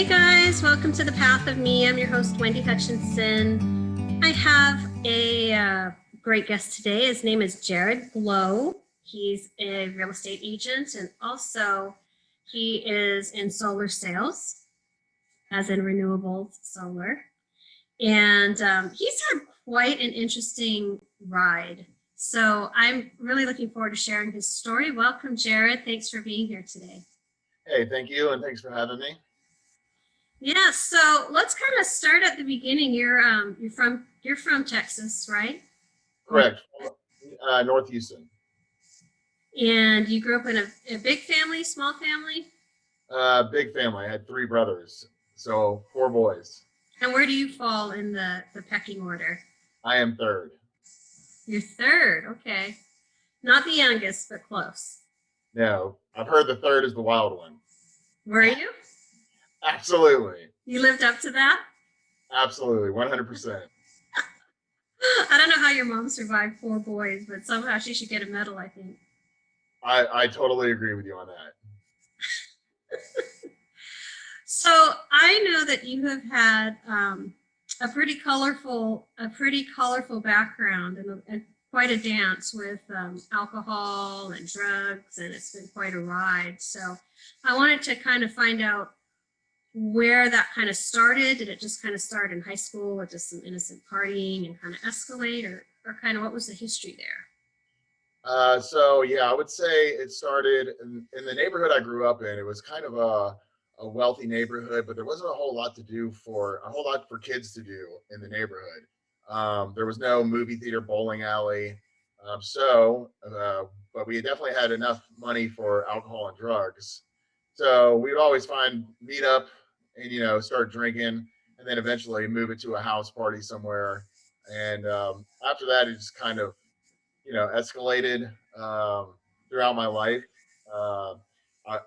Hey guys, welcome to The Path of Me. I'm your host, Wendy Hutchinson. I have a great guest today. His name is Jarrod Glow. He's a real estate agent, and also he is in solar sales, as in renewable solar. And he's had quite an interesting ride. So I'm really looking forward to sharing his story. Welcome, Jarrod. Thanks for being here today. Hey, thank you, and thanks for having me. Yeah, so let's kind of start at the beginning. You're from Texas, right? Or Correct. North Houston. and you grew up in a big family, small family? Big family. I had three brothers, so four boys. And where do you fall in the pecking order? I am third. You're third, okay. Not the youngest, but close. No, I've heard the third is the wild one. Were you? Absolutely. You lived up to that? Absolutely. 100%. I don't know how your mom survived four boys, but somehow she should get a medal, I think. I totally agree with you on that. So I know that you have had a pretty colorful background and quite a dance with alcohol and drugs, and it's been quite a ride. So I wanted to kind of find out where that kind of started. Did it just kind of start in high school with just some innocent partying and kind of escalate, or kind of what was the history there? So yeah, I would say it started in the neighborhood I grew up in. It was kind of a wealthy neighborhood, but there wasn't a whole lot for kids to do in the neighborhood. There was no movie theater, bowling alley. But we definitely had enough money for alcohol and drugs. So we would always meet up and, start drinking and then eventually move it to a house party somewhere. And after that, it just kind of escalated throughout my life. Uh,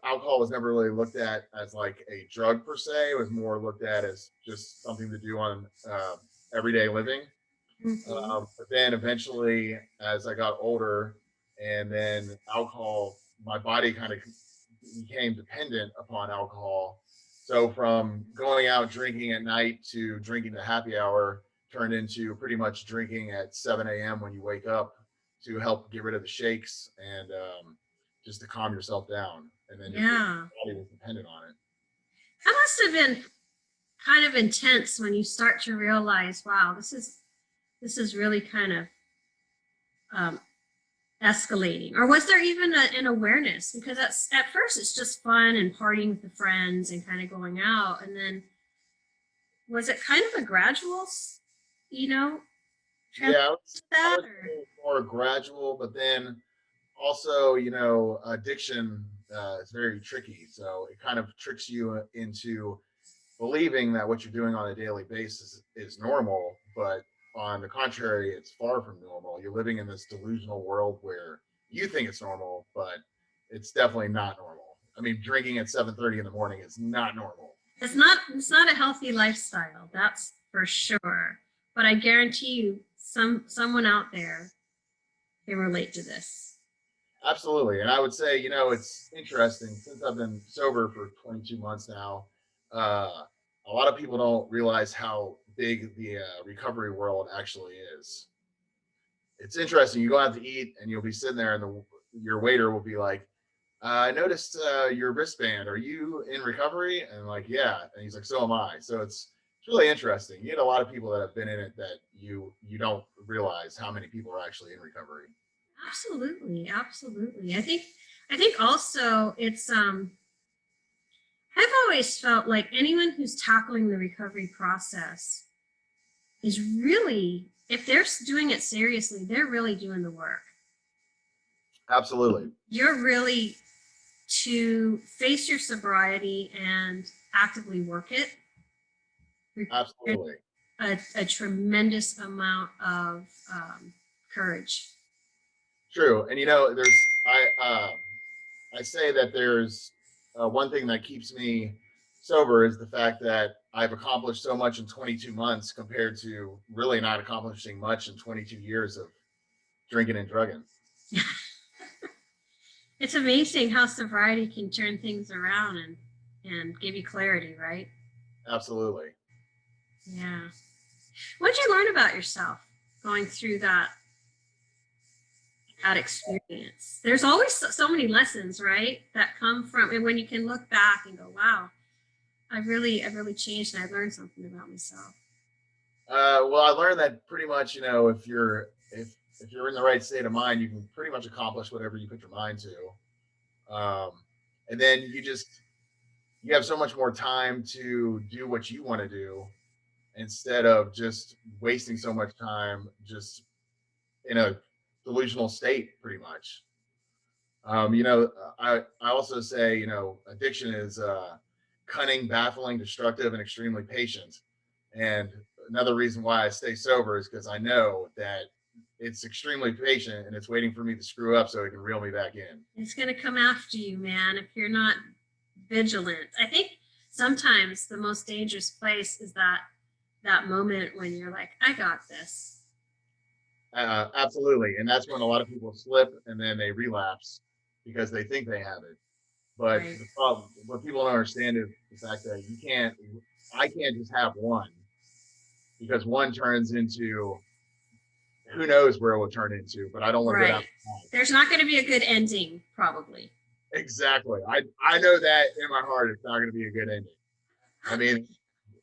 Alcohol was never really looked at as like a drug per se. It was more looked at as just something to do on everyday living. Mm-hmm. But then eventually, as I got older, and then alcohol, my body kind of became dependent upon alcohol. So from going out drinking at night to drinking the happy hour turned into pretty much drinking at 7 a.m. when you wake up to help get rid of the shakes and just to calm yourself down. And then your Yeah, body was dependent on it. that must have been kind of intense when you start to realize, wow, this is really kind of um, escalating. Or was there even an awareness? Because at first it's just fun and partying with the friends and kind of going out, and then was it kind of a gradual, you know, transition Yeah, to I that? would Or say more gradual, but then also, addiction is very tricky. So it kind of tricks you into believing that what you're doing on a daily basis is normal, but on the contrary, it's far from normal. You're living in this delusional world where you think it's normal, but it's definitely not normal. I mean, drinking at 7:30 in the morning is not normal. it's not a healthy lifestyle, that's for sure. But I guarantee you, someone out there can relate to this. Absolutely. And I would say, it's interesting since I've been sober for 22 months now. A lot of people don't realize how big the recovery world actually is. It's interesting. You go out to eat and you'll be sitting there, and your waiter will be like, "I noticed your wristband. Are you in recovery?" And like, "Yeah." And he's like, "So am I." So it's really interesting. You get a lot of people that have been in it that you don't realize how many people are actually in recovery. Absolutely, absolutely. I think also it's I've always felt like anyone who's tackling the recovery process is really, if they're doing it seriously, they're really doing the work. Absolutely. You're really to face your sobriety and actively work it requires Absolutely. a tremendous amount of courage. True. And I say that there's one thing that keeps me sober is the fact that I've accomplished so much in 22 months compared to really not accomplishing much in 22 years of drinking and drugging. It's amazing how sobriety can turn things around and give you clarity, right? Absolutely. Yeah. What did you learn about yourself going through that experience? There's always so many lessons, right, that come from, and when you can look back and go, wow, I really changed and I learned something about myself. Well, I learned that pretty much, if you're in the right state of mind, you can pretty much accomplish whatever you put your mind to. And then you have so much more time to do what you want to do instead of just wasting so much time just in a delusional state, pretty much. I also say, addiction is cunning, baffling, destructive, and extremely patient. And another reason why I stay sober is because I know that it's extremely patient and it's waiting for me to screw up so it can reel me back in. It's going to come after you, man, if you're not vigilant. I think sometimes the most dangerous place is that moment when you're like, I got this. Absolutely. And that's when a lot of people slip and then they relapse because they think they have it. But Right. the problem, what people don't understand is the fact that I can't just have one because one turns into who knows where it will turn into, but I don't want to go down. Right. There's not going to be a good ending, probably. Exactly. I know that in my heart it's not going to be a good ending. I mean,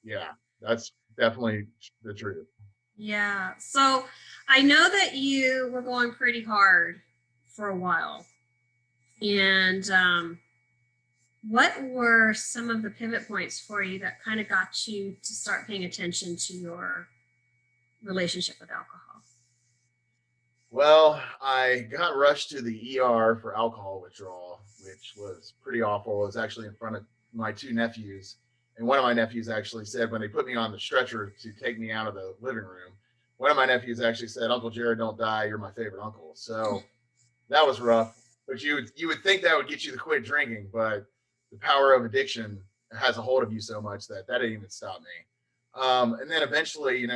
yeah, that's definitely the truth. Yeah. So I know that you were going pretty hard for a while. And what were some of the pivot points for you that kind of got you to start paying attention to your relationship with alcohol? Well, I got rushed to the ER for alcohol withdrawal, which was pretty awful. It was actually in front of my two nephews. And one of my nephews actually said, when they put me on the stretcher to take me out of the living room, one of my nephews actually said, Uncle Jarrod, don't die. You're my favorite uncle. So that was rough. But you would think that would get you to quit drinking, but the power of addiction has a hold of you so much that didn't even stop me. And then eventually,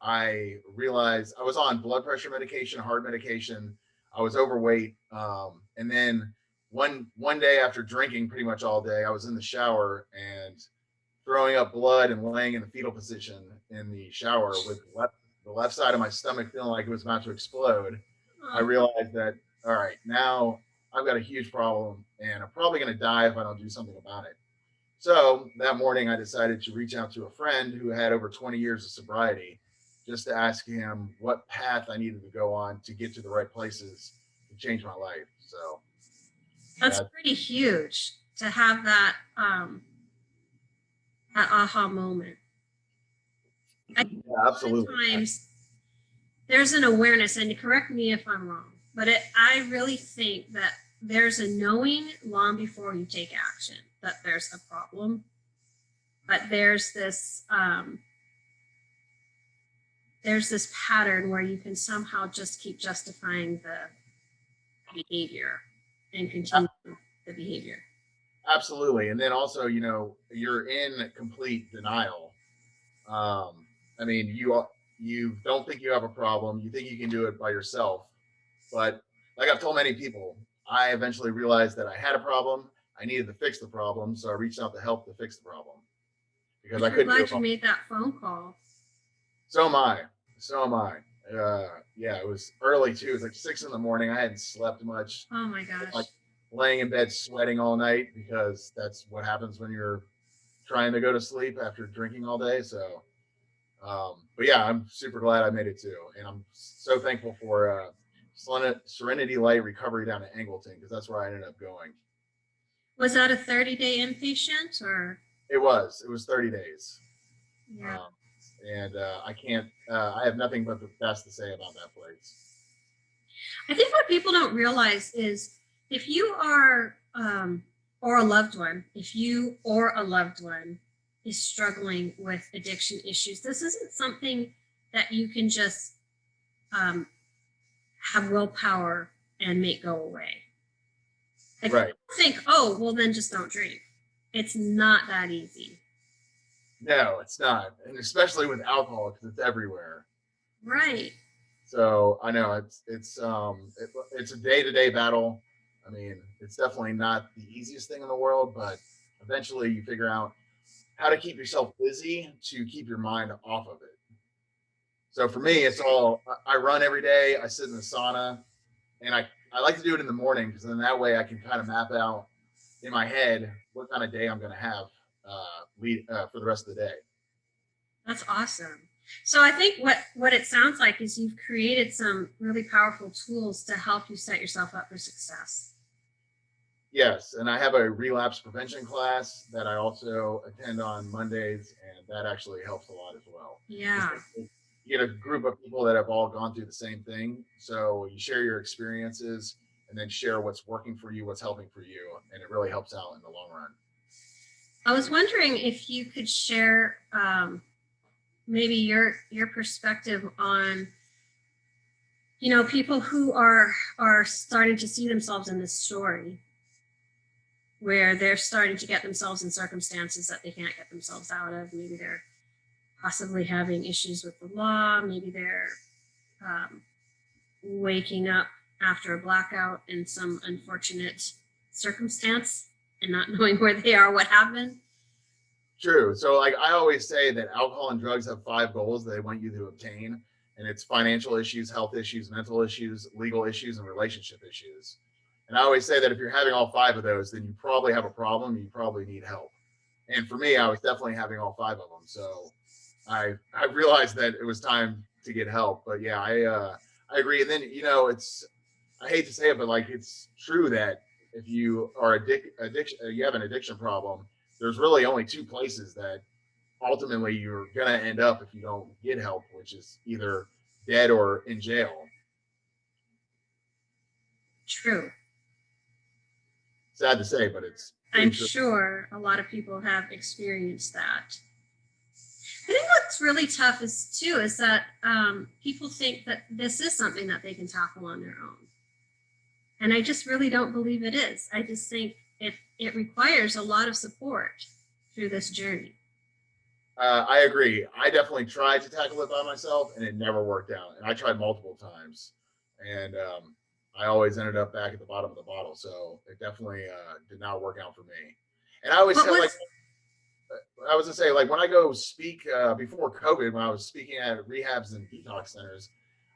I realized I was on blood pressure medication, heart medication. I was overweight. And then one day after drinking pretty much all day, I was in the shower and throwing up blood and laying in the fetal position in the shower with the left side of my stomach feeling like it was about to explode. I realized that, all right, now I've got a huge problem and I'm probably going to die if I don't do something about it. So that morning, I decided to reach out to a friend who had over 20 years of sobriety just to ask him what path I needed to go on to get to the right places to change my life. So That's pretty huge to have that that aha moment. Yeah, absolutely. Sometimes there's an awareness, and correct me if I'm wrong, but I really think that there's a knowing long before you take action that there's a problem, but there's this pattern where you can somehow just keep justifying the behavior and continue the behavior. Absolutely. And then also, you're in complete denial. I mean, you don't think you have a problem. You think you can do it by yourself. But like I've told many people, I eventually realized that I had a problem. I needed to fix the problem. So I reached out to help to fix the problem because I I'm couldn't do glad it. you made that phone call. So am I. So am I. Yeah, it was early too. It was like 6 in the morning. I hadn't slept much. Oh my gosh. Like laying in bed sweating all night because that's what happens when you're trying to go to sleep after drinking all day. So, but yeah, I'm super glad I made it too, and I'm so thankful for Serenity Light Recovery down at Angleton because that's where I ended up going. Was that a 30-day inpatient or? It was 30 days. Yeah. And I can't. I have nothing but the best to say about that place. I think what people don't realize is if you are, or a loved one, if you or a loved one is struggling with addiction issues, this isn't something that you can just have willpower and make go away. Like, right. Think, oh, well, then just don't drink. It's not that easy. No, it's not, and especially with alcohol because it's everywhere. Right. So I know it's a day-to-day battle. I mean, it's definitely not the easiest thing in the world, but eventually you figure out how to keep yourself busy to keep your mind off of it. So for me, it's all I run every day. I sit in the sauna, and I like to do it in the morning because then that way I can kind of map out in my head what kind of day I'm going to have for the rest of the day. That's awesome. So I think what it sounds like is you've created some really powerful tools to help you set yourself up for success. Yes, and I have a relapse prevention class that I also attend on Mondays, and that actually helps a lot as well. Yeah. You get a group of people that have all gone through the same thing, so you share your experiences and then share what's working for you, what's helping for you, and it really helps out in the long run. I was wondering if you could share maybe your perspective on, people who are starting to see themselves in this story, where they're starting to get themselves in circumstances that they can't get themselves out of. Maybe they're possibly having issues with the law. Maybe they're waking up after a blackout in some unfortunate circumstance and not knowing where they are, what happened. True. So like I always say that alcohol and drugs have 5 goals they want you to obtain. And it's financial issues, health issues, mental issues, legal issues, and relationship issues. And I always say that if you're having all 5 of those, then you probably have a problem. You probably need help. And for me, I was definitely having all 5 of them. So I realized that it was time to get help. But yeah, I agree. And then I hate to say it, but like it's true that if you are you have an addiction problem, there's really only 2 places that ultimately you're gonna end up if you don't get help, which is either dead or in jail. True. Sad to say, but it's I'm true. sure a lot of people have experienced that. I think what's really tough is that people think that this is something that they can tackle on their own. And I just really don't believe it is. I just think it requires a lot of support through this journey. I agree. I definitely tried to tackle it by myself, and it never worked out. And I tried multiple times, and I always ended up back at the bottom of the bottle. So it definitely did not work out for me. And I always tell I was gonna say, like when I go speak before COVID, when I was speaking at rehabs and detox centers,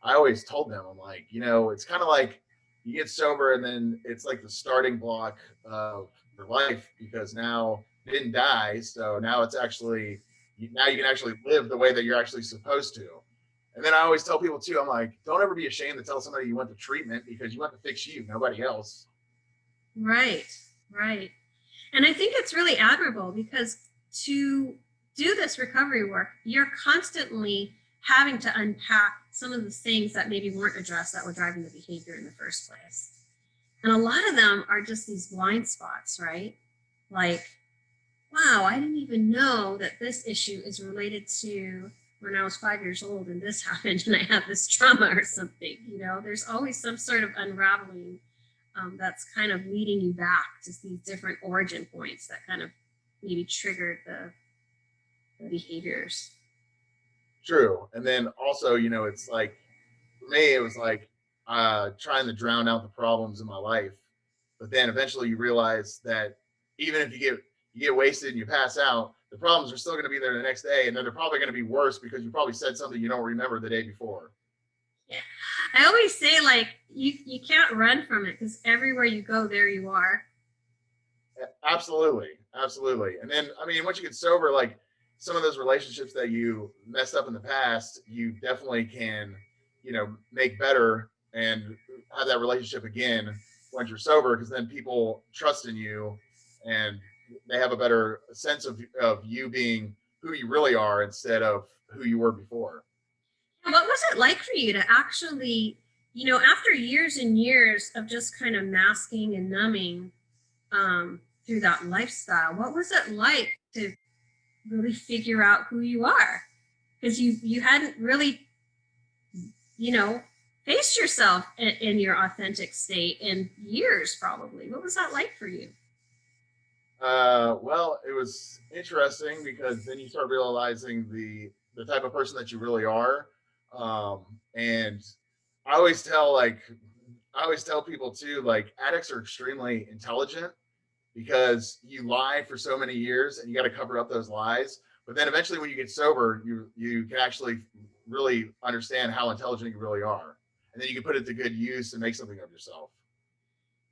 I always told them, I'm like, it's kind of like you get sober and then it's like the starting block of your life because now you didn't die, so now it's actually now you can actually live the way that you're actually supposed to. And then I always tell people too, I'm like, don't ever be ashamed to tell somebody you went to treatment because you went to fix you, nobody else. Right, right. And I think it's really admirable because to do this recovery work, you're constantly having to unpack some of the things that maybe weren't addressed that were driving the behavior in the first place. And a lot of them are just these blind spots, right? Like, wow, I didn't even know that this issue is related to when I was 5 years old and this happened and I had this trauma or something. There's always some sort of unraveling that's kind of leading you back to these different origin points that kind of maybe triggered the behaviors. True. And then also, it's like for me, it was like trying to drown out the problems in my life. But then eventually you realize that even if you get wasted and you pass out, the problems are still going to be there the next day, and then they're probably going to be worse because you probably said something you don't remember the day before. Yeah. I always say, like, you can't run from it because everywhere you go, there you are. Absolutely. And then, I mean, once you get sober, like some of those relationships that you messed up in the past, you definitely can, make better and have that relationship again once you're sober, because then people trust in you and they have a better sense of you being who you really are instead of who you were before. What was it like for you to actually, after years and years of just kind of masking and numbing through that lifestyle, what was it like to really figure out who you are? Because you hadn't really, faced yourself in your authentic state in years, probably. What was that like for you? Well, it was interesting because then you start realizing the type of person that you really are. And I always tell people too, like addicts are extremely intelligent because you lie for so many years and you got to cover up those lies. But then eventually when you get sober, you can actually really understand how intelligent you really are. And then you can put it to good use and make something of yourself.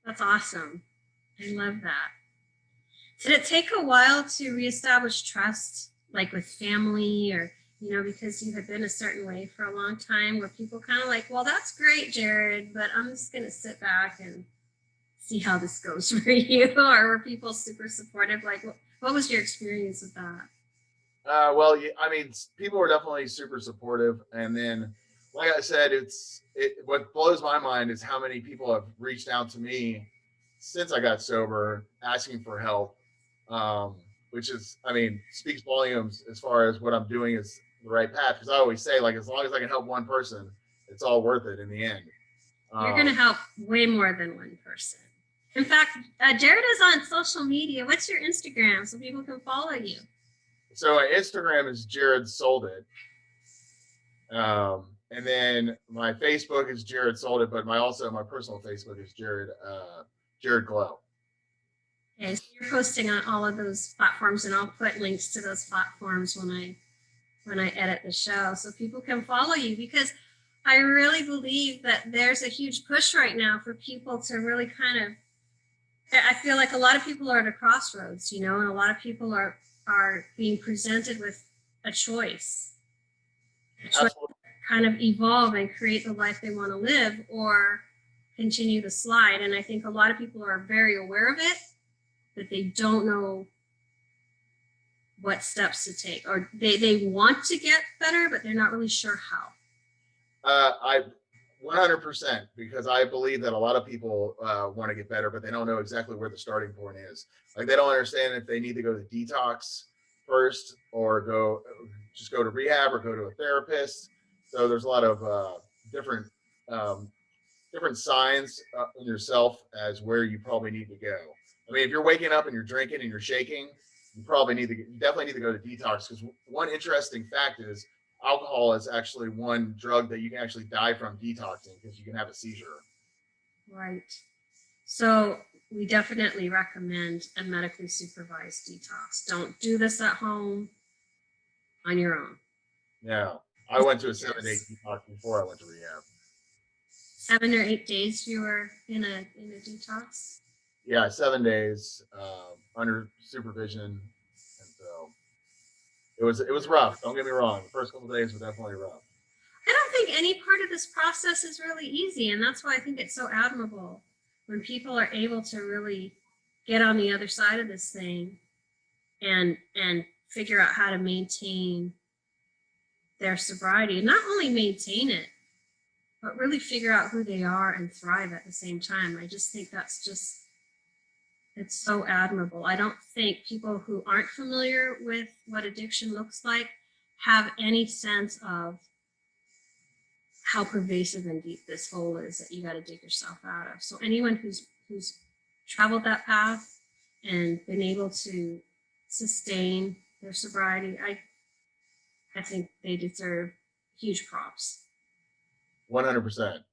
That's awesome. I love that. Did it take a while to reestablish trust, like with family, or, because you had been a certain way for a long time, where people kind of like, well, that's great, Jarrod, but I'm just going to sit back and see how this goes for you? Or were people super supportive? Like, what was your experience with that? Well, I mean, people were definitely super supportive. And then, like I said, what blows my mind is how many people have reached out to me since I got sober asking for help, which is, I mean, speaks volumes as far as what I'm doing is the right path. Because I always say, like, as long as I can help one person, it's all worth it in the end. You're going to help way more than one person. In fact, Jarrod is on social media. What's your Instagram so people can follow you? So my Instagram is Jarrod Sold It. And then my Facebook is Jarrod Sold It, but my personal Facebook is Jarrod Glow. Okay, so you're posting on all of those platforms, and I'll put links to those platforms when I edit the show so people can follow you, because I really believe that there's a huge push right now for people to really I feel like a lot of people are at a crossroads, and a lot of people are being presented with a choice to kind of evolve and create the life they want to live, or continue to slide. And I think a lot of people are very aware of it, but they don't know what steps to take, or they want to get better, but they're not really sure how. I 100%, because I believe that a lot of people want to get better, but they don't know exactly where the starting point is. Like, they don't understand if they need to go to detox first, or go to rehab, or go to a therapist. So there's a lot of different signs in yourself as where you probably need to go. I mean, if you're waking up and you're drinking and you're shaking, you definitely need to go to detox. Because one interesting fact is, alcohol is actually one drug that you can actually die from detoxing, because you can have a seizure. Right. So we definitely recommend a medically supervised detox. Don't do this at home on your own. Yeah. I went to a 7-day detox before I went to rehab. 7 or 8 days you were in a detox? Yeah, 7 days under supervision. And so it was rough. Don't get me wrong. The first couple of days were definitely rough. I don't think any part of this process is really easy, and that's why I think it's so admirable when people are able to really get on the other side of this thing and figure out how to maintain their sobriety, and not only maintain it, but really figure out who they are and thrive at the same time. I just think it's so admirable. I don't think people who aren't familiar with what addiction looks like have any sense of how pervasive and deep this hole is that you got to dig yourself out of. So anyone who's traveled that path and been able to sustain their sobriety, I think they deserve huge props. 100%.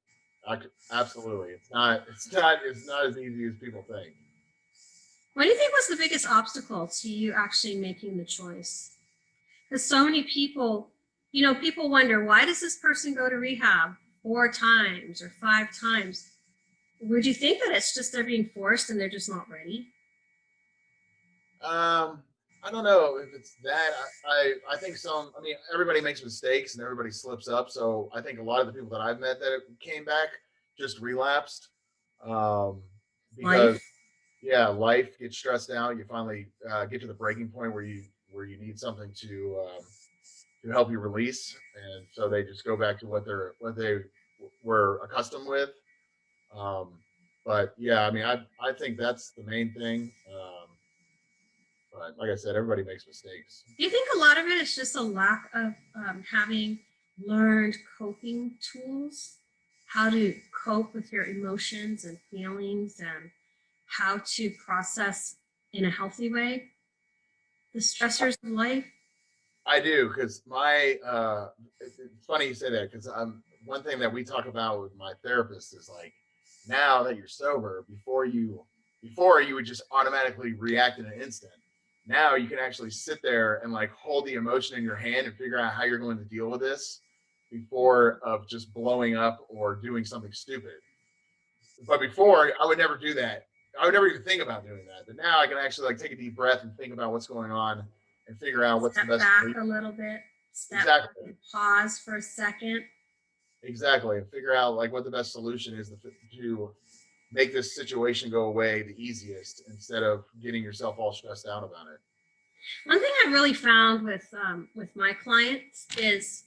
Absolutely. It's not as easy as people think. What do you think was the biggest obstacle to you actually making the choice? Because so many people, people wonder, why does this person go to rehab 4 times or 5 times? Would you think that it's just they're being forced and they're just not ready? I don't know if it's that. I think everybody makes mistakes and everybody slips up. So I think a lot of the people that I've met that came back just relapsed. Because life gets stressed out. You finally get to the breaking point where you need something to help you release, and so they just go back to what they were accustomed with. But yeah, I mean, I think that's the main thing. But like I said, everybody makes mistakes. Do you think a lot of it is just a lack of having learned coping tools, how to cope with your emotions and feelings, and how to process in a healthy way the stressors of life? I do, because it's funny you say that, because one thing that we talk about with my therapist is, like, now that you're sober, before you Before, you would just automatically react in an instant. Now you can actually sit there and like hold the emotion in your hand and figure out how you're going to deal with this before of just blowing up or doing something stupid. But before, I would never do that. I would never even think about doing that. But now I can actually like take a deep breath and think about what's going on and figure out what's Step the best. back a little bit. Step back and pause for a second. Exactly. And figure out like what the best solution is to make this situation go away the easiest instead of getting yourself all stressed out about it. One thing I really found with my clients is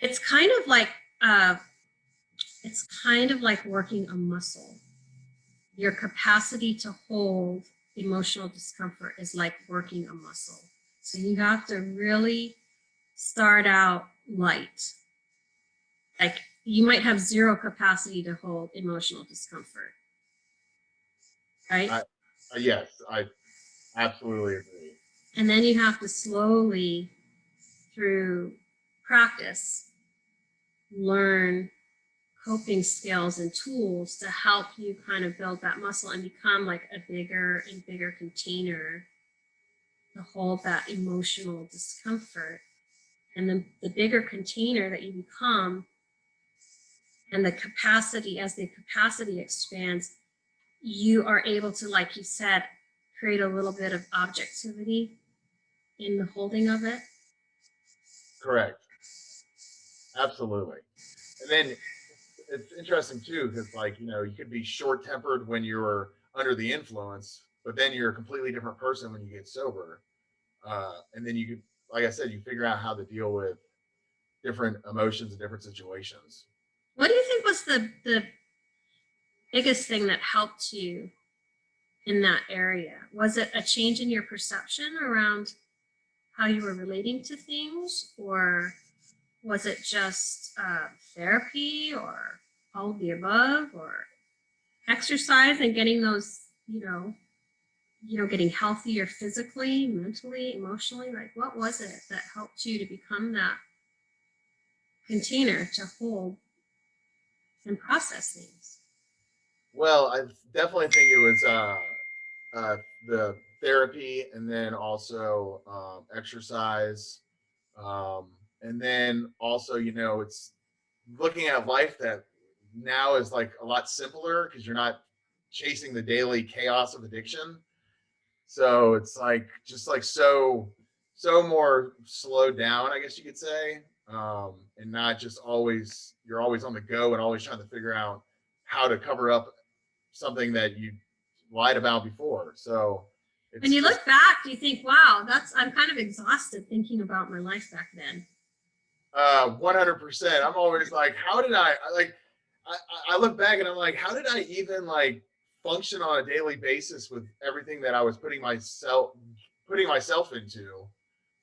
it's kind of like working a muscle. Your capacity to hold emotional discomfort is like working a muscle. So you have to really start out light. Like you might have zero capacity to hold emotional discomfort. Right? Yes, I absolutely agree. And then you have to slowly, through practice, learn coping skills and tools to help you kind of build that muscle and become like a bigger and bigger container to hold that emotional discomfort. And then the bigger container that you become and the capacity, as the capacity expands, you are able to, like you said, create a little bit of objectivity in the holding of it. Correct. Absolutely. And then it's interesting too, because like, you know, you could be short tempered when you're under the influence, but then you're a completely different person when you get sober. And then you could, like I said, you figure out how to deal with different emotions and different situations. What do you think was the biggest thing that helped you in that area? Was it a change in your perception around how you were relating to things, or was it just therapy, or all of the above, or exercise and getting those, getting healthier physically, mentally, emotionally? Like, what was it that helped you to become that container to hold and process things? Well, I definitely think it was the therapy, and then also exercise, and then also, you know, it's looking at life that now is like a lot simpler because you're not chasing the daily chaos of addiction. So it's like just like so more slowed down, I guess you could say, and not just always you're always on the go and always trying to figure out how to cover up something that you lied about before. So When you look back, do you think, wow, I'm kind of exhausted thinking about my life back then? 100%. I'm always like, how did I look back and I'm like, how did I even like function on a daily basis with everything that I was putting myself into,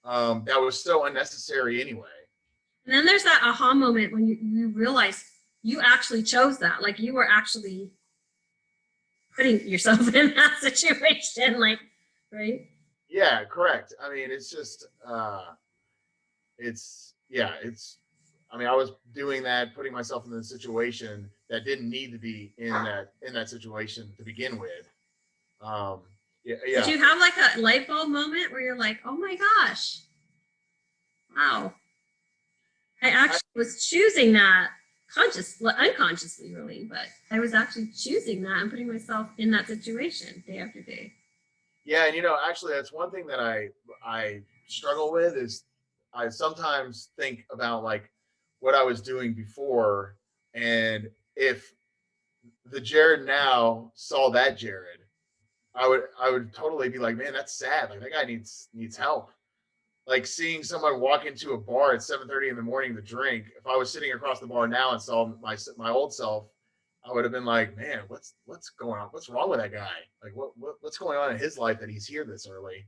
that was so unnecessary anyway. And then there's that aha moment when you realize you actually chose that. Like you were actually putting yourself in that situation, like, right? Yeah, correct. I mean, it's just, I mean, I was doing that, putting myself in the situation that didn't need to be in that situation to begin with. Yeah. Did you have like a light bulb moment where you're like, oh my gosh, wow, I actually was choosing that unconsciously really, but I was actually choosing that and putting myself in that situation day after day. Yeah, and you know, actually, that's one thing that I struggle with is I sometimes think about like what I was doing before, and if the Jarrod now saw that Jarrod, I would totally be like, man, that's sad. Like that guy needs help. Like seeing someone walk into a bar at 7:30 in the morning to drink. If I was sitting across the bar now and saw my old self, I would have been like, man, what's going on? What's wrong with that guy? Like what's going on in his life that he's here this early,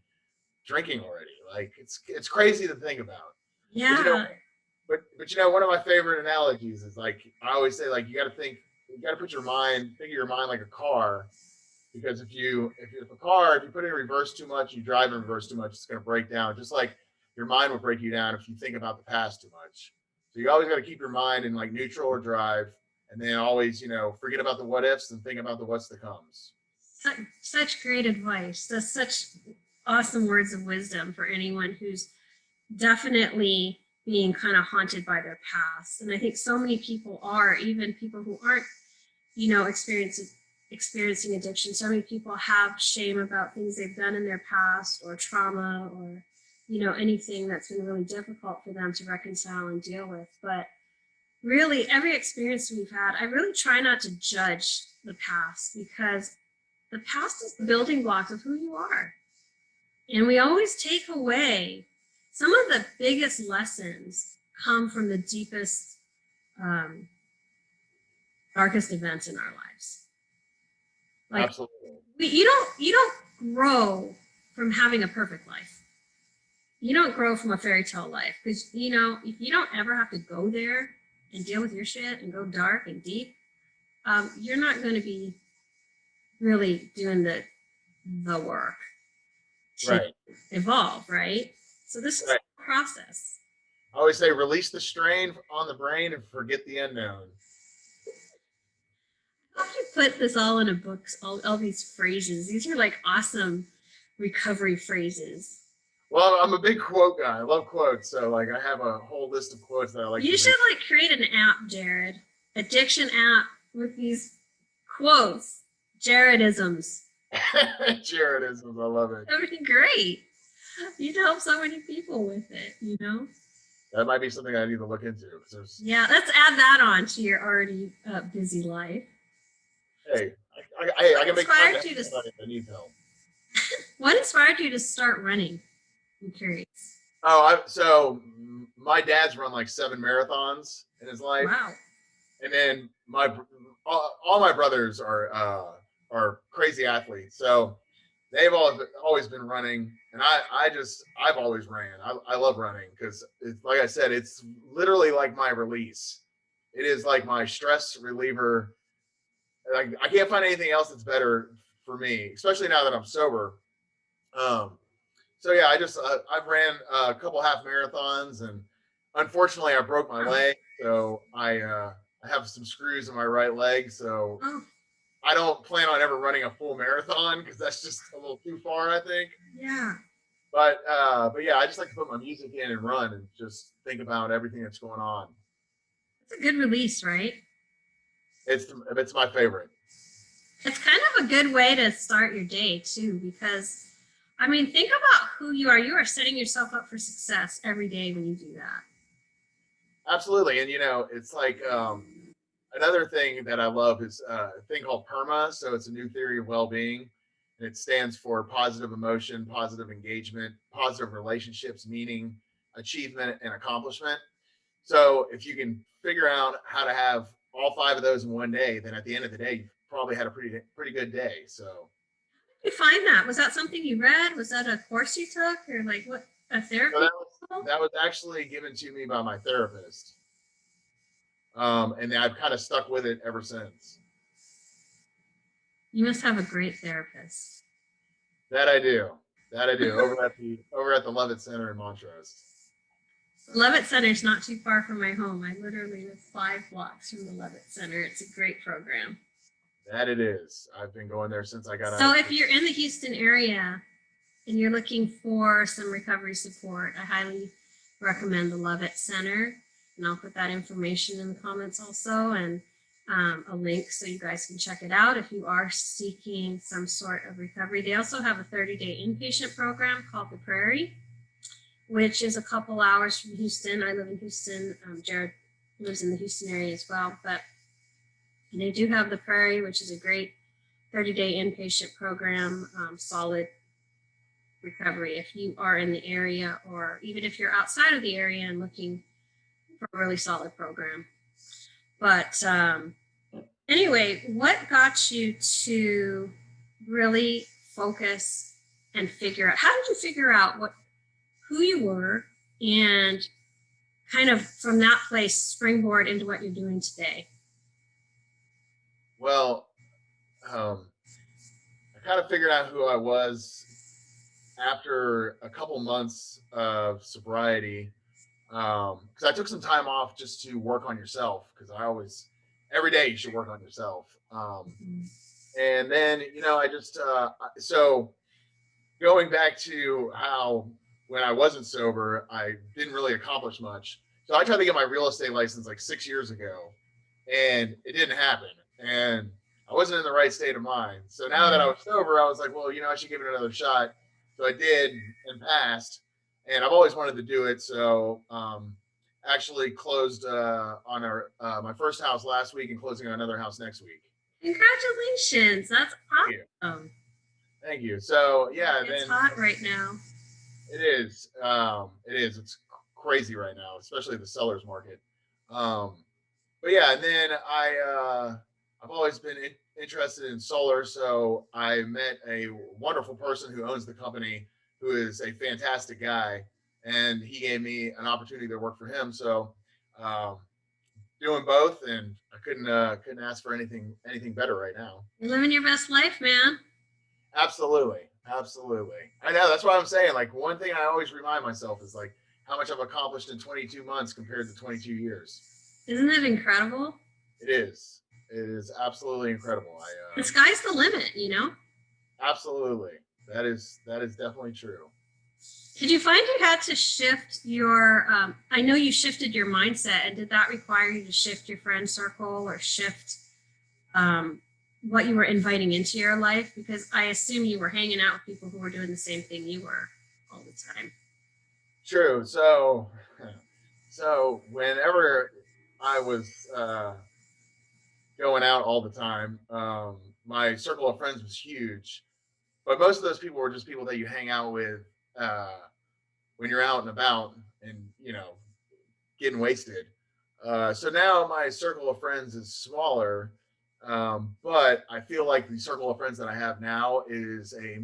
drinking already? Like it's crazy to think about. Yeah. But you know, one of my favorite analogies is like I always say, like you got to put your mind, think of your mind like a car, because if you put it in reverse too much, you drive in reverse too much, it's going to break down. Just like your mind will break you down if you think about the past too much. So you always got to keep your mind in like neutral or drive, and then always, forget about the what ifs and think about the what's to comes. Such great advice. That's such awesome words of wisdom for anyone who's definitely being kind of haunted by their past. And I think so many people are, even people who aren't, experiencing addiction. So many people have shame about things they've done in their past, or trauma, or, anything that's been really difficult for them to reconcile and deal with. But really, every experience we've had, I really try not to judge the past, because the past is the building blocks of who you are. And we always take away some of the biggest lessons come from the deepest, darkest events in our lives. Like, Absolutely. you don't grow from having a perfect life. You don't grow from a fairy tale life, because if you don't ever have to go there and deal with your shit and go dark and deep, you're not going to be really doing the work to Right. evolve, right? So this is Right. a process. I always say release the strain on the brain and forget the unknown. How do you put this all in a book? All these phrases. These are like awesome recovery phrases. Well, I'm a big quote guy. I love quotes. So I have a whole list of quotes that I like. You should create an app, Jarrod. Addiction app with these quotes. Jarrodisms. Jarrodisms. I love it. That would be great. You'd help so many people with it, That might be something I need to look into. Yeah, let's add that on to your already busy life. Hey, I can make time to if I need help. What inspired you to start running? I'm curious. So my dad's run like 7 marathons in his life. Wow. And then all my brothers are crazy athletes. So they've always been running, and I've always ran. I love running because it's, like I said, it's literally like my release. It is like my stress reliever. Like, I can't find anything else that's better for me, especially now that I'm sober. So yeah, I've ran a couple half marathons, and unfortunately I broke my leg, so I have some screws in my right leg, so I don't plan on ever running a full marathon because that's just a little too far, I think. Yeah. But yeah, I just like to put my music in and run and just think about everything that's going on. It's a good release, right? It's my favorite. It's kind of a good way to start your day too, because think about who you are. You are setting yourself up for success every day when you do that. Absolutely. And it's like another thing that I love is a thing called PERMA. So it's a new theory of well-being, and it stands for positive emotion, positive engagement, positive relationships, meaning, achievement, and accomplishment. So if you can figure out how to have all 5 of those in one day, then at the end of the day, you've probably had a pretty good day. So you find that? Was that something you read? Was that a course you took, or what, a therapy? So that was actually given to me by my therapist. And I've kind of stuck with it ever since. You must have a great therapist. That I do. Over at the Levitt Center in Montrose. Levitt Center is not too far from my home. I literally live 5 blocks from the Levitt Center. It's a great program. That it is. I've been going there since I got out. So if you're in the Houston area and you're looking for some recovery support, I highly recommend the Levitt Center. And I'll put that information in the comments also, and a link so you guys can check it out if you are seeking some sort of recovery. They also have a 30-day inpatient program called the Prairie, which is a couple hours from Houston. I live in Houston. Jarrod lives in the Houston area as well, but they do have the Prairie, which is a great 30-day inpatient program, solid recovery if you are in the area, or even if you're outside of the area and looking for a really solid program. But anyway, what got you to really focus and figure out, how did you figure out who you were, and kind of from that place springboard into what you're doing today? Well, I kind of figured out who I was after a couple months of sobriety, because I took some time off just to work on yourself, because I always every day you should work on yourself. Mhm. And then, I just, so going back to how when I wasn't sober, I didn't really accomplish much. So I tried to get my real estate license like 6 years ago, and it didn't happen. And I wasn't in the right state of mind. So now that I was sober, I was like, well, I should give it another shot. So I did and passed. And I've always wanted to do it. So actually closed on my first house last week and closing on another house next week. Congratulations. That's awesome. Thank you. So yeah, it's hot right now. It is. It is. It's crazy right now, especially the sellers market. But yeah, and then I've always been interested in solar, so I met a wonderful person who owns the company, who is a fantastic guy, and he gave me an opportunity to work for him. So doing both, and I couldn't ask for anything better right now. You're living your best life, man. Absolutely. I know, that's what I'm saying. Like, one thing I always remind myself is like how much I've accomplished in 22 months compared to 22 years. Isn't it incredible? It is absolutely incredible. The sky's the limit, Absolutely. That is definitely true. Did you find you had to shift your, I know you shifted your mindset, and did that require you to shift your friend circle or shift what you were inviting into your life? Because I assume you were hanging out with people who were doing the same thing you were all the time. True. So whenever I was going out all the time, my circle of friends was huge, but most of those people were just people that you hang out with when you're out and about and getting wasted. So now my circle of friends is smaller. But I feel like the circle of friends that I have now is a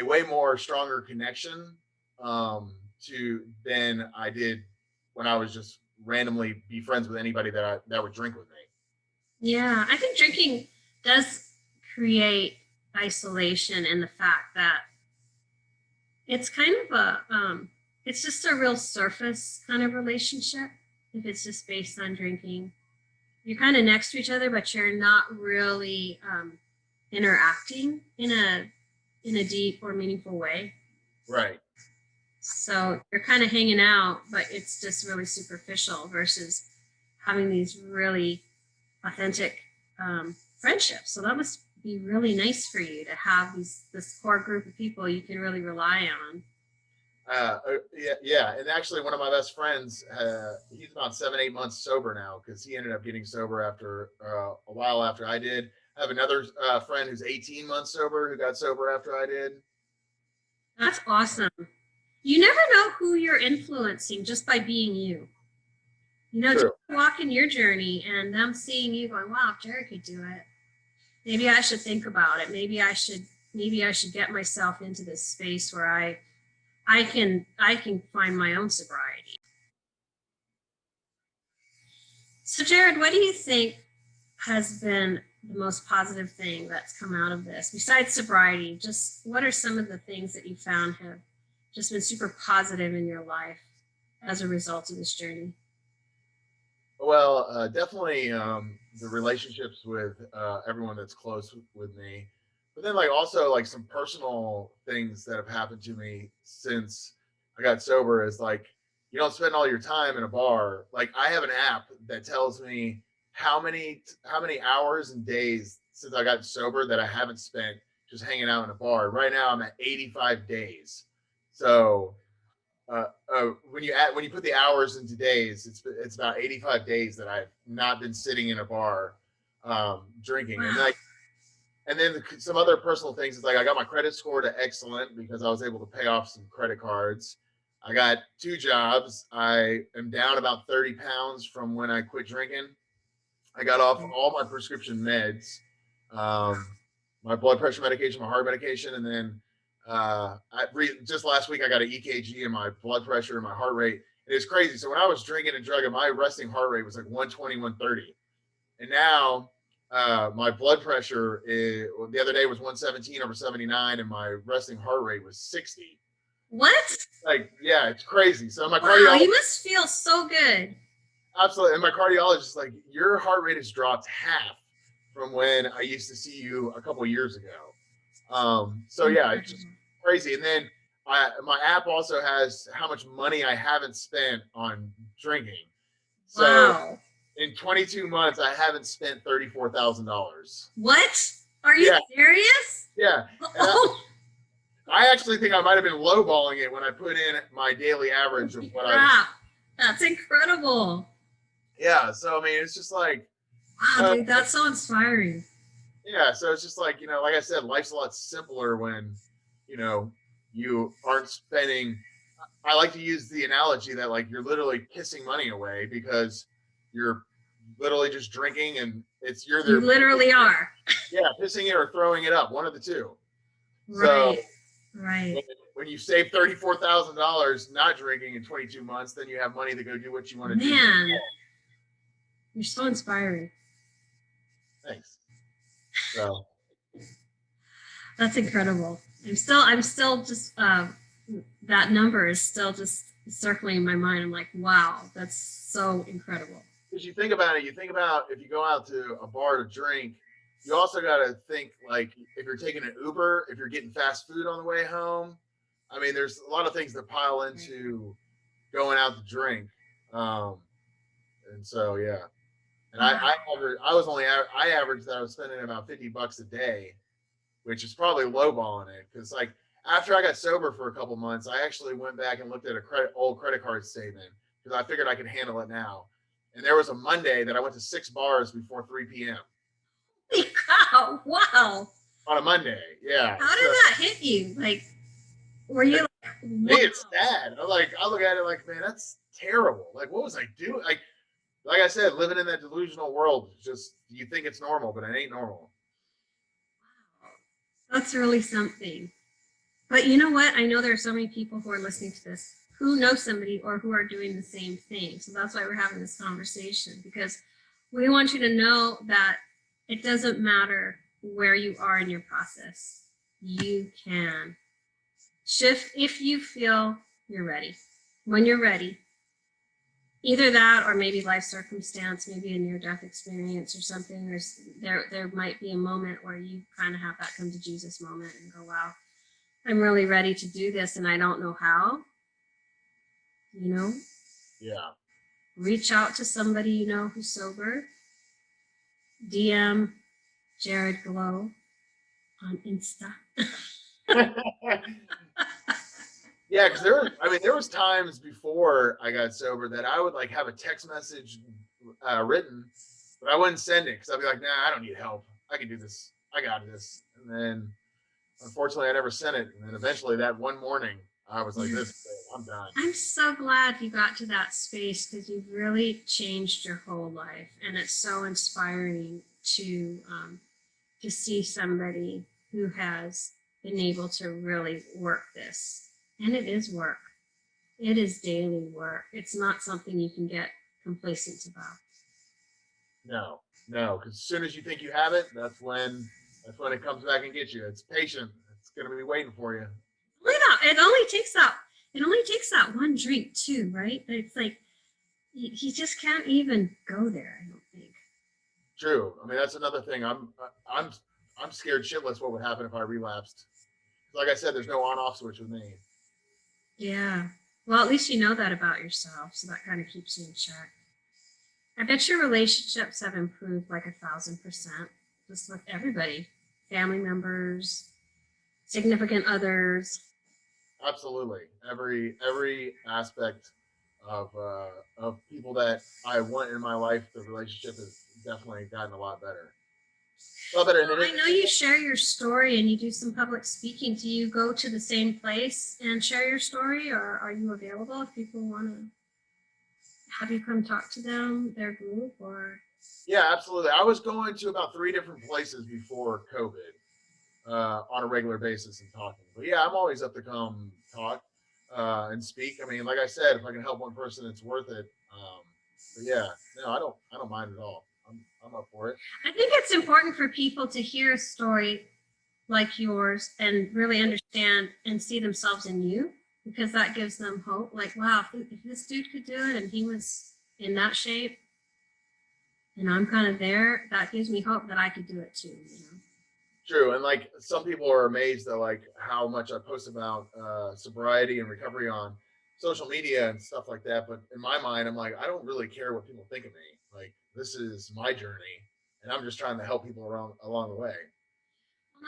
way more stronger connection to than I did when I was just randomly be friends with anybody that would drink with me. Yeah, I think drinking does create isolation in the fact that it's kind of it's just a real surface kind of relationship if it's just based on drinking. You're kind of next to each other, but you're not really interacting in a deep or meaningful way. Right. So you're kind of hanging out, but it's just really superficial versus having these really authentic friendships. So that must be really nice for you to have this core group of people you can really rely on. Yeah. And actually, one of my best friends, he's about 7-8 months sober now because he ended up getting sober after a while after I did. I have another friend who's 18 months sober who got sober after I did. That's awesome. You never know who you're influencing just by being you. Just walking your journey and them seeing you going, wow, if Jarrod could do it, maybe I should think about it. Maybe I should get myself into this space where I can find my own sobriety. So Jarrod, what do you think has been the most positive thing that's come out of this besides sobriety? Just what are some of the things that you found have just been super positive in your life as a result of this journey? Well, definitely the relationships with everyone that's close with me, but then also some personal things that have happened to me since I got sober is you don't spend all your time in a bar. Like, I have an app that tells me how many hours and days since I got sober that I haven't spent just hanging out in a bar. Right now I'm at 85 days. So when you put the hours into days, it's about 85 days that I've not been sitting in a bar drinking. Wow. And then some other personal things is I got my credit score to excellent because I was able to pay off some credit cards. I got 2 jobs. I am down about 30 pounds from when I quit drinking. I got off all my prescription meds, my blood pressure medication, my heart medication, and then just last week I got an EKG and my blood pressure and my heart rate. It was crazy. So when I was drinking and drugging, my resting heart rate was like 120, 130. And now my blood pressure the other day was 117 over 79, and my resting heart rate was 60. What? Yeah, it's crazy. So my cardiologist, you must feel so good. Absolutely. And my cardiologist is like, your heart rate has dropped half from when I used to see you a couple of years ago. So yeah, it's just crazy. And then my app also has how much money I haven't spent on drinking. So Wow. in 22 months, I haven't spent $34,000. What? Are you serious? Yeah. Oh. I actually think I might have been lowballing it when I put in my daily average of what I was. That's incredible. Yeah. So, I mean, it's just like, wow, dude, that's so inspiring. Yeah. So it's just like, like I said, life's a lot simpler when, you aren't spending. I like to use the analogy that like you're literally pissing money away because you're literally just drinking and you're there. You literally are. Yeah. Pissing it or throwing it up, one of the two. Right. So, right. When you save $34,000 not drinking in 22 months, then you have money to go do what you want to do. Man, you're so inspiring. Thanks. So that's incredible. I'm still just that number is still just circling in my mind. I'm like, wow, that's so incredible. Because you think about it, if you go out to a bar to drink, you also got to think like if you're taking an Uber, if you're getting fast food on the way home. I mean, there's a lot of things that pile into going out to drink. And so, yeah. And I averaged that I was spending about $50 a day, which is probably lowballing it. Because like after I got sober for a couple months, I actually went back and looked at old credit card statement because I figured I could handle it now. And there was a Monday that I went to 6 bars before 3 p.m. Wow! Wow! On a Monday, yeah. How did that hit you? Like, were you like, wow. Me, it's sad. I look at it like, man, that's terrible. Like, what was I doing? Like I said, living in that delusional world, just you think it's normal, but it ain't normal. Wow. That's really something. But you know what? I know there are so many people who are listening to this who know somebody or who are doing the same thing. So that's why we're having this conversation, because we want you to know that it doesn't matter where you are in your process. You can shift if you feel you're ready. When you're ready, either that or maybe life circumstance, maybe a near-death experience or something. There might be a moment where you kind of have that come to Jesus moment and go, wow, I'm really ready to do this and I don't know how. Yeah. Reach out to somebody who's sober. DM Jarrod Glow on Insta. Yeah, because there was times before I got sober that I would like have a text message written, but I wouldn't send it because I'd be like, nah, I don't need help. I can do this. I got this. And then unfortunately I never sent it. And then eventually that one morning I was like, this, I'm done. I'm so glad you got to that space because you've really changed your whole life. And it's so inspiring to see somebody who has been able to really work this. And it is work. It is daily work. It's not something you can get complacent about. No, because as soon as you think you have it, that's when it comes back and gets you. It's patient. It's going to be waiting for you. It only takes that one drink too, right? It's like he just can't even go there, I don't think. True. I mean, that's another thing. I'm scared shitless what would happen if I relapsed. Like I said, there's no on-off switch with me. Yeah. Well, at least you know that about yourself, so that kind of keeps you in check. I bet your relationships have improved like 1,000%, just with everybody, family members, significant others. Absolutely, every aspect of people that I want in my life, the relationship has definitely gotten a lot better. I know you share your story and you do some public speaking. Do you go to the same place and share your story, or are you available if people want to have you come talk to them, their group, or? Yeah, absolutely. I was going to about 3 different places before COVID on a regular basis and talking. But yeah, I'm always up to come talk and speak. I mean, like I said, if I can help one person, it's worth it. But yeah, no, I don't mind at all. I'm up for it. I think it's important for people to hear a story like yours and really understand and see themselves in you, because that gives them hope. Like, wow, if this dude could do it and he was in that shape and I'm kind of there, that gives me hope that I could do it too, True. And like some people are amazed at like how much I post about sobriety and recovery on social media and stuff like that. But in my mind, I'm like, I don't really care what people think of me. Like this is my journey and I'm just trying to help people around along the way.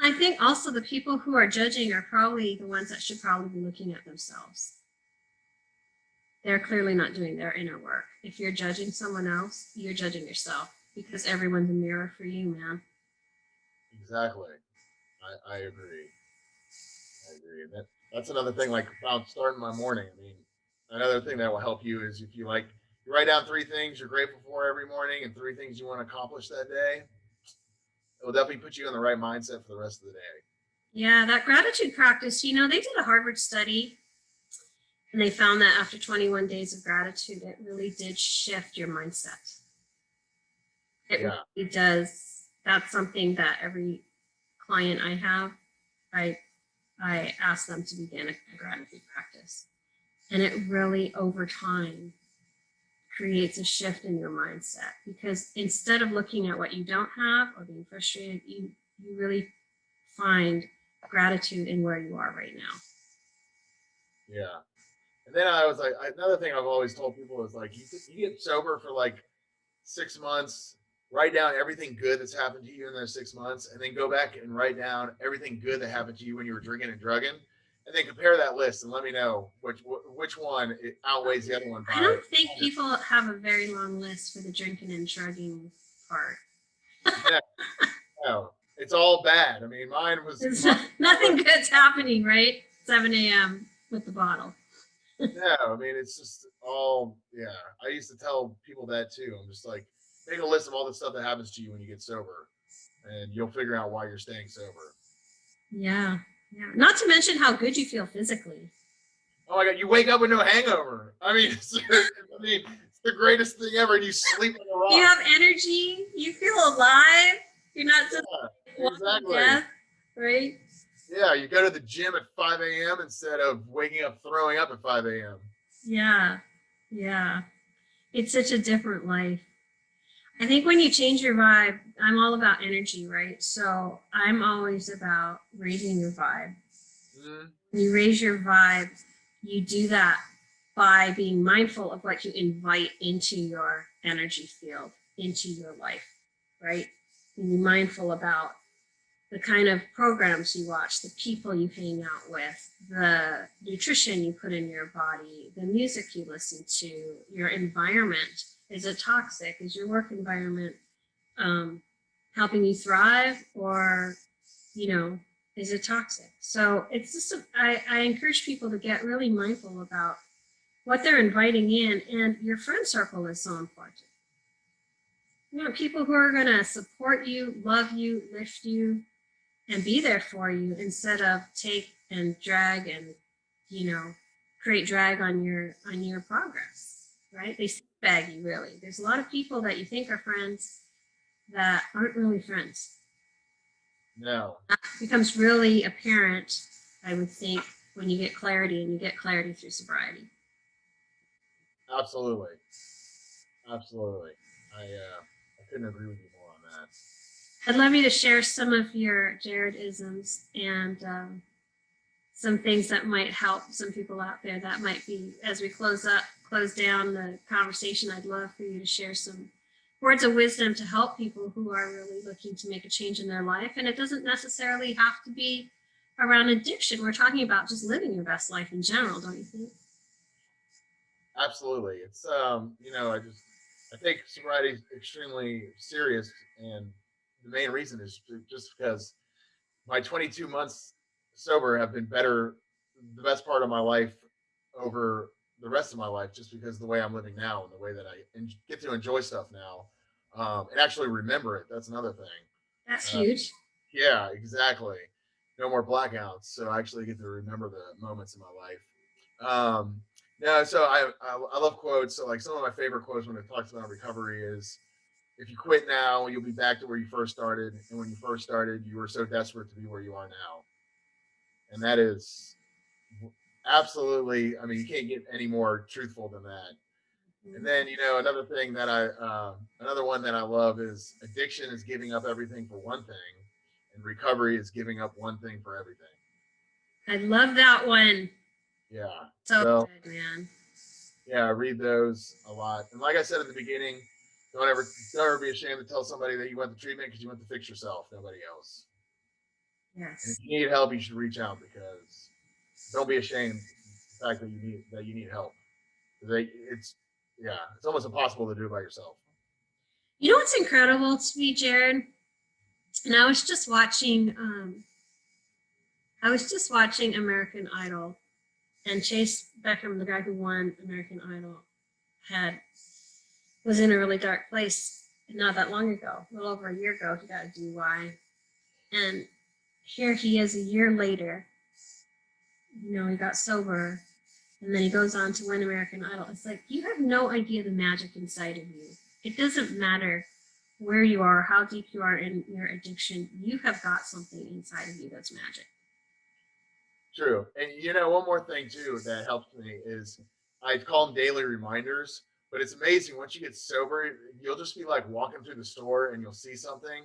I think also the people who are judging are probably the ones that should probably be looking at themselves. They're clearly not doing their inner work. If you're judging someone else, you're judging yourself because everyone's a mirror for you, man. Exactly. I agree. I agree. And that's another thing, like about starting my morning. I mean, another thing that will help you is if you like, you write down 3 things you're grateful for every morning and 3 things you want to accomplish that day. It will definitely put you in the right mindset for the rest of the day. Yeah, that gratitude practice, they did a Harvard study and they found that after 21 days of gratitude, it really did shift your mindset. It really does. That's something that every client I have, I ask them to begin a gratitude practice. And it really, over time, creates a shift in your mindset because instead of looking at what you don't have or being frustrated, you really find gratitude in where you are right now. Yeah. And then I was like, another thing I've always told people is like, you get sober for like 6 months, write down everything good that's happened to you in those 6 months, and then go back and write down everything good that happened to you when you were drinking and drugging, and then compare that list and let me know which one outweighs the other one. I don't think people have a very long list for the drinking and drugging part. No, it's all bad. I mean, nothing good's happening, right? 7 a.m. with the bottle. No, I mean, it's just all, yeah. I used to tell people that too. I'm just like, make a list of all the stuff that happens to you when you get sober, and you'll figure out why you're staying sober. Yeah. Yeah. Not to mention how good you feel physically. Oh my God, you wake up with no hangover. I mean, it's the greatest thing ever. And you sleep on a rock. You have energy. You feel alive. You're not just exactly. Death, right? Yeah, you go to the gym at 5 a.m. instead of waking up throwing up at 5 a.m. Yeah. Yeah. It's such a different life. I think when you change your vibe, I'm all about energy, right? So I'm always about raising your vibe. Mm-hmm. When you raise your vibe, you do that by being mindful of what you invite into your energy field, into your life, right? Be mindful about the kind of programs you watch, the people you hang out with, the nutrition you put in your body, the music you listen to, your environment. Is it toxic? Is your work environment helping you thrive, or, is it toxic? So it's just, I encourage people to get really mindful about what they're inviting in, and your friend circle is so important. You want people who are going to support you, love you, lift you, and be there for you instead of take and drag and, create drag on your progress, right? They bag you, really. There's a lot of people that you think are friends that aren't really friends. No. That becomes really apparent, I would think, when you get clarity, and you get clarity through sobriety. Absolutely. Absolutely. I couldn't agree with you more on that. I'd love you to share some of your Jarrod-isms and some things that might help some people out there. That might be, as we close down the conversation, I'd love for you to share some words of wisdom to help people who are really looking to make a change in their life. And it doesn't necessarily have to be around addiction. We're talking about just living your best life in general, don't you think? Absolutely. It's I think sobriety is extremely serious, and the main reason is just because my 22 months sober have been the best part of my life over the rest of my life, just because of the way I'm living now and the way that I get to enjoy stuff now, and actually remember it. That's another thing. That's huge. Yeah, exactly. No more blackouts, so I actually get to remember the moments in my life. No, so I love quotes. So like some of my favorite quotes when it talks about recovery is, if you quit now, you'll be back to where you first started. And when you first started, you were so desperate to be where you are now. And that is absolutely, I mean, you can't get any more truthful than that. And then, you know, another one that I love is addiction is giving up everything for one thing, and recovery is giving up one thing for everything. I love that one. Yeah. So So good, man. yeah, I read those a lot. And like I said at the beginning, don't ever be ashamed to tell somebody that you went to treatment because you went to fix yourself, nobody else. And Yes. if you need help, you should reach out, because don't be ashamed of the fact that you need help. It's it's almost impossible to do it by yourself. You know what's incredible to me, Jarrod? And I was just watching American Idol, and Chase Beckham, the guy who won American Idol, was in a really dark place not that long ago, a little over a year ago. He got a DUI, and here he is a year later. You know, he got sober, and then he goes on to win American Idol. It's like, you have no idea the magic inside of you. It doesn't matter where you are, how deep you are in your addiction. You have got something inside of you that's magic. True. And you know, one more thing too that helps me is I call them daily reminders. But it's amazing, once you get sober, you'll just be like walking through the store and you'll see something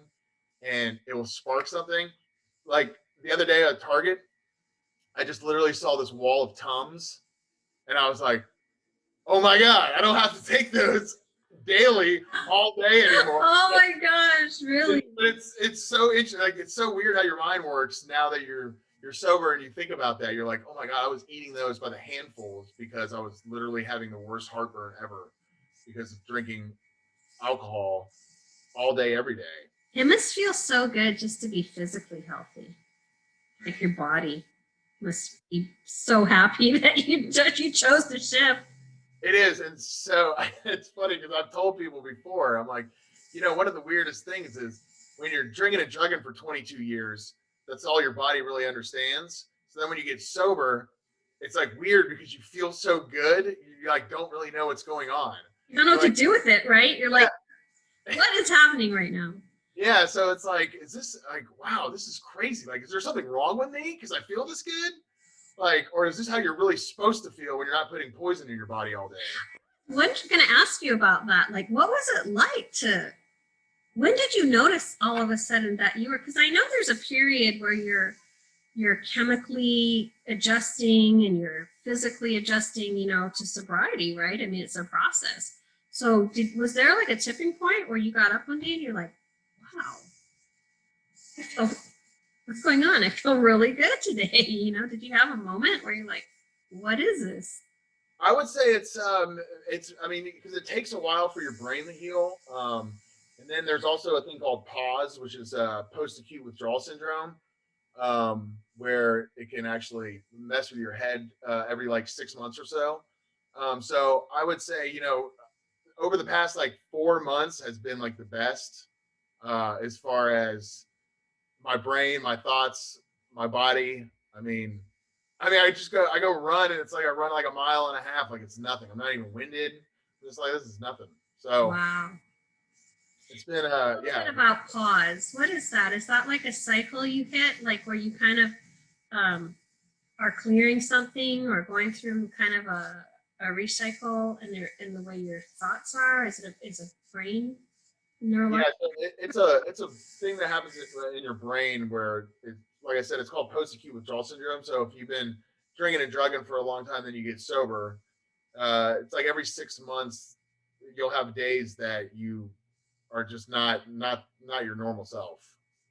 and it will spark something. Like the other day at Target, I just literally saw this wall of Tums, and I was like, oh my God, I don't have to take those daily all day anymore. Oh my gosh, really? But it's so interesting. Like, it's so weird how your mind works now that you're sober and you think about that. You're like, oh my God, I was eating those by the handfuls because I was literally having the worst heartburn ever because of drinking alcohol all day, every day. It must feel so good just to be physically healthy. Like, your body must be so happy that you chose to shift. It is. And so it's funny because I've told people before, I'm like, you know, one of the weirdest things is when you're drinking and drugging for 22 years, that's all your body really understands. So then when you get sober, it's like weird because you feel so good. You like don't really know what's going on. You don't know what to do with it, right? You're like, what is happening right now? Yeah. So it's like, is this like, wow, this is crazy. Like, is there something wrong with me because I feel this good? Like, or is this how you're really supposed to feel when you're not putting poison in your body all day? I'm going to ask you about that. Like, what was it like when did you notice all of a sudden that you were, because I know there's a period where you're chemically adjusting and you're physically adjusting, you know, to sobriety, right? I mean, it's a process. So was there like a tipping point where you got up one day and you're like, wow, what's going on? I feel really good today. You know, did you have a moment where you're like, what is this? I would say I mean, because it takes a while for your brain to heal. And then there's also a thing called PAWS, which is post-acute withdrawal syndrome, where it can actually mess with your head every like 6 months or so. So I would say, you know, over the past like 4 months has been like the best as far as my brain, my thoughts, my body. I go run and it's like I run like a mile and a half, like it's nothing. I'm not even winded. It's like, this is nothing. So wow. It's been What about pause? What is that? Is that like a cycle you hit, like where you kind of are clearing something or going through kind of a recycle in the way your thoughts are? Is it a brain neurological? Yeah, it's a thing that happens in your brain where like I said, it's called post-acute withdrawal syndrome. So if you've been drinking and drugging for a long time, then you get sober. It's like every 6 months you'll have days that you are just not your normal self.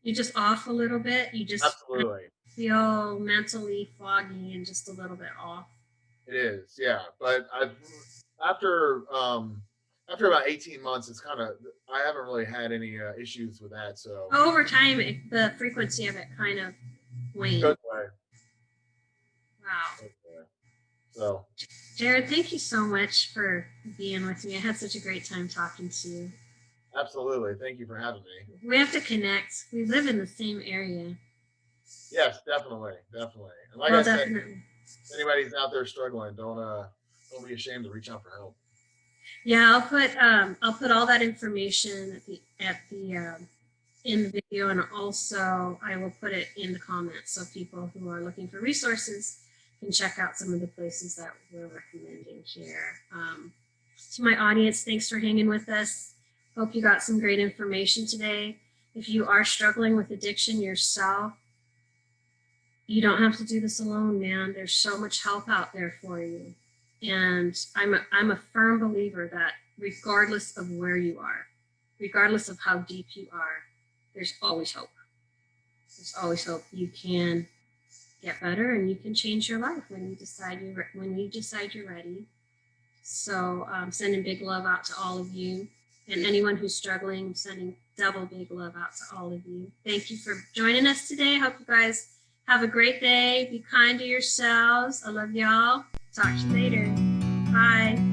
You're just off a little bit. You just absolutely feel mentally foggy and just a little bit off. It is, yeah. But after about 18 months, it's kind of, I haven't really had any issues with that. So over time, the frequency of it kind of waned. Goes away. Wow. Goes away. So Jarrod, thank you so much for being with me. I had such a great time talking to you. Absolutely. Thank you for having me. We have to connect. We live in the same area. Yes, definitely. And like I said, if anybody's out there struggling, don't be ashamed to reach out for help. Yeah, I'll put all that information in the video, and also I will put it in the comments so people who are looking for resources can check out some of the places that we're recommending here. To my audience, thanks for hanging with us. Hope you got some great information today. If you are struggling with addiction yourself, you don't have to do this alone, man. There's so much help out there for you. And I'm a firm believer that regardless of where you are, regardless of how deep you are, there's always hope. There's always hope. You can get better and you can change your life when you decide you're ready. So sending big love out to all of you, and anyone who's struggling, sending double big love out to all of you. Thank you for joining us today. Hope you guys have a great day. Be kind to yourselves. I love y'all. Talk to you later. Bye.